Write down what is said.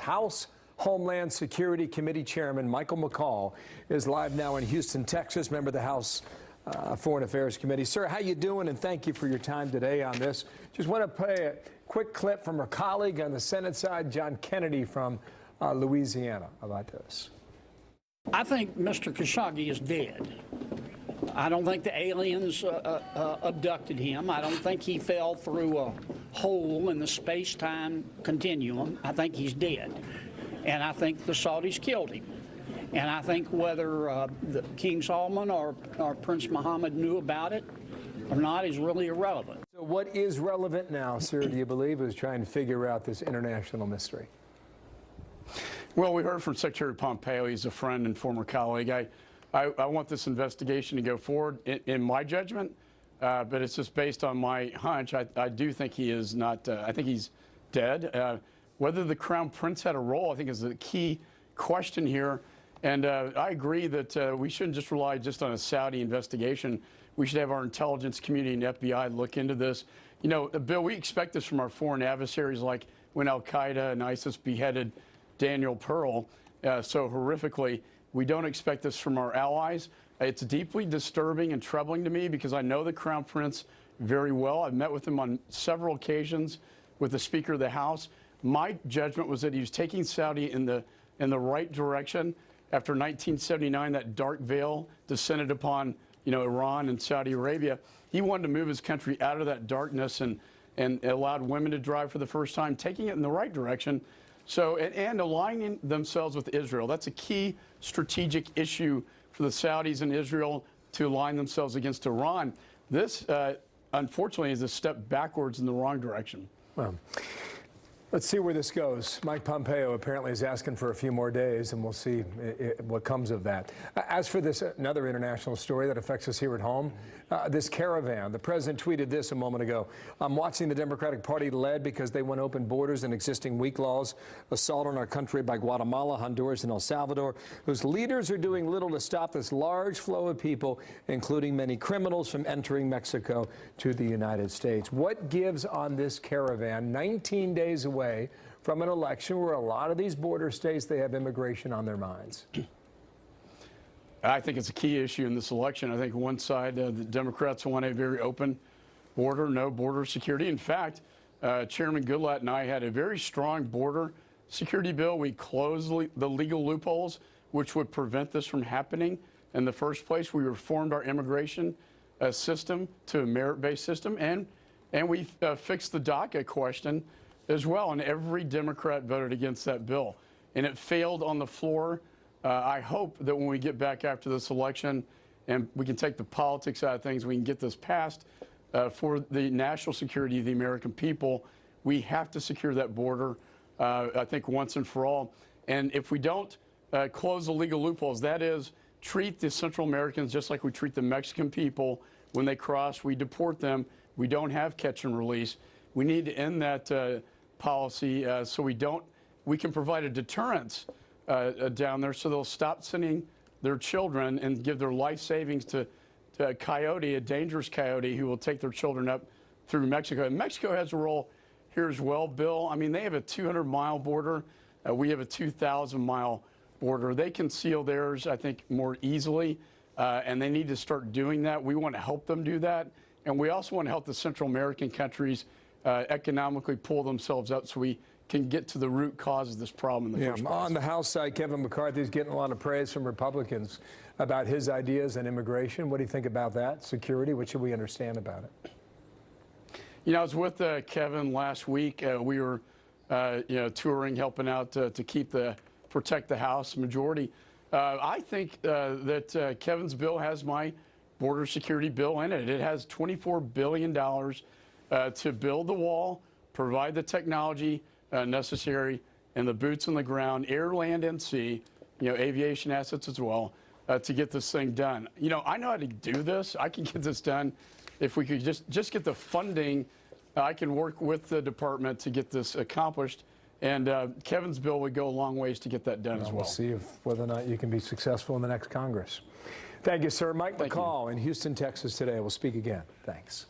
House Homeland Security Committee Chairman Michael McCaul is live now in Houston, Texas, member of the House Foreign Affairs Committee. Sir, how you doing? And thank you for your time today on this. Just want to play a quick clip from our colleague on the Senate side, John Kennedy from Louisiana, about this. I think Mr. Khashoggi is dead. I don't think the aliens abducted him. I don't think he fell through a hole in the space-time continuum. I think he's dead. And I think the Saudis killed him. And I think whether King Solomon or Prince Mohammed knew about it or not is really irrelevant. So what is relevant now, sir, do you believe, is trying to figure out this international mystery? Well, we heard from Secretary Pompeo. He's a friend and former colleague. I want this investigation to go forward, in my judgment, but it's just based on my hunch. I do think he is not, I think he's dead. Whether the Crown Prince had a role, I think, is the key question here. And I agree that we shouldn't just rely just on a Saudi investigation. We should have our intelligence community and FBI look into this. You know, Bill, we expect this from our foreign adversaries, like when al-Qaeda and ISIS beheaded Daniel Pearl so horrifically. We don't expect this from our allies. It's deeply disturbing and troubling to me because I know the Crown Prince very well. I've met with him on several occasions with the Speaker of the House. My judgment was that he was taking Saudi in the right direction. After 1979, that dark veil descended upon, you know, Iran and Saudi Arabia. He wanted to move his country out of that darkness and allowed women to drive for the first time, taking it in the right direction. So, and aligning themselves with Israel. That's a key strategic issue for the Saudis and Israel, to align themselves against Iran. This, unfortunately, is a step backwards in the wrong direction. Well, let's see where this goes. Mike Pompeo apparently is asking for a few more days, and we'll see what comes of that. As for this, another international story that affects us here at home, this caravan. The president tweeted this a moment ago. I'm watching the Democratic Party led because they want open borders and existing weak laws, assault on our country by Guatemala, Honduras, and El Salvador, whose leaders are doing little to stop this large flow of people, including many criminals, from entering Mexico to the United States. What gives on this caravan 19 days away from an election where a lot of these border states, they have immigration on their minds? I think it's a key issue in this election. I think one side, the Democrats want a very open border, no border security. In fact, Chairman Goodlatte and I had a very strong border security bill. We closed the legal loopholes, which would prevent this from happening in the first place. We reformed our immigration system to a merit-based system, and we fixed the DACA question as well, and every Democrat voted against that bill. And it failed on the floor. I hope that when we get back after this election and we can take the politics out of things, we can get this passed for the national security of the American people. We have to secure that border, I think, once and for all. And if we don't close the legal loopholes, that is, treat the Central Americans just like we treat the Mexican people when they cross, we deport them. We don't have catch and release. We need to end that policy so we can provide a deterrence down there, so they'll stop sending their children and give their life savings to a coyote, a dangerous coyote, who will take their children up through Mexico. And Mexico has a role here as well, Bill. I mean, they have a 200-mile border. We have a 2,000-mile border. They can seal theirs, I think, more easily, and they need to start doing that. We want to help them do that. And we also want to help the Central American countries economically pull themselves up so we can get to the root cause of this problem in the first place. On the House side, Kevin McCarthy is getting a lot of praise from Republicans about his ideas on immigration. What do you think about that? Security, what should we understand about it? You know, I was with Kevin last week. We were, touring, helping out to protect the House majority. I think that Kevin's bill has my border security bill in it. It has $24 billion to build the wall, provide the technology necessary, and the boots on the ground, air, land, and sea, aviation assets as well, to get this thing done. You know, I know how to do this. I can get this done. If we could just get the funding, I can work with the department to get this accomplished. And Kevin's bill would go a long ways to get that done as well. We'll see whether or not you can be successful in the next Congress. Thank you, sir. Mike McCaul in Houston, Texas today. We'll speak again. Thanks.